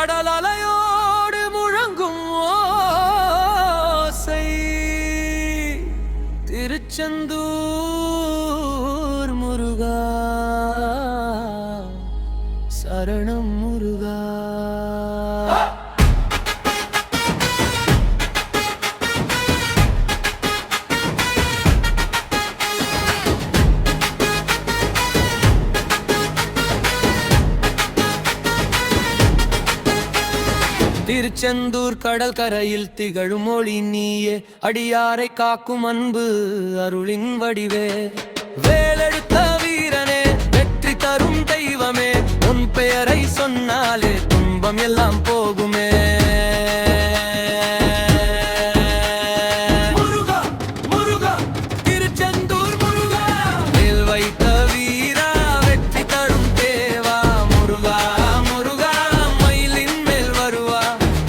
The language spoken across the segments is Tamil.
கடல் அலையோடு முழங்கும் ஓசை திருச்செந்தூர் முருகா சரணம் முருகா. திருச்செந்தூர் கடல் கரையில் திகழும் மொழி நீயே, அடியாரை காக்கும் அன்பு அருளின் வடிவே. வேலெடுத்த வீரனே, வெற்றி தரும் தெய்வமே, உன் பெயரை சொன்னாலே துன்பம் எல்லாம் போகுமே. முருகா முருகா திருச்செந்தூர் முருகா, வேல் வைத்த வீரா, வெற்றி தரும் தேவா. முருகா முருகா மயிலின் மேல் வருவா,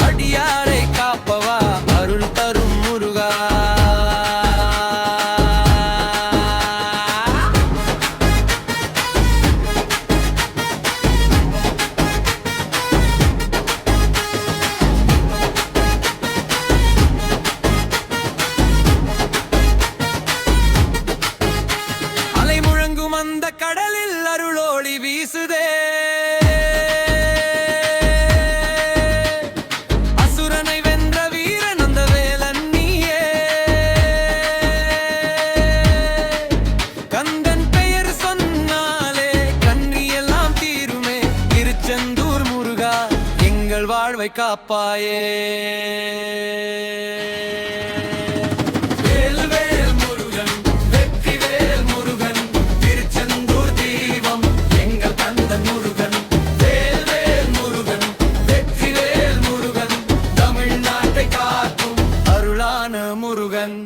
அடியாரை காப்பவா, அருள் தரும் முருகா. அலை முழங்கும் அந்த கடலில் அருளோளி வீசுதே. அசுரனை வென்ற வீரன் அந்த வேலன் நீயே. கந்தன் பெயர் சொன்னாலே கண்ணி எல்லாம் தீருமே. திருச்செந்தூர் முருகா எங்கள் வாழ்வை காப்பாயே. முருகன்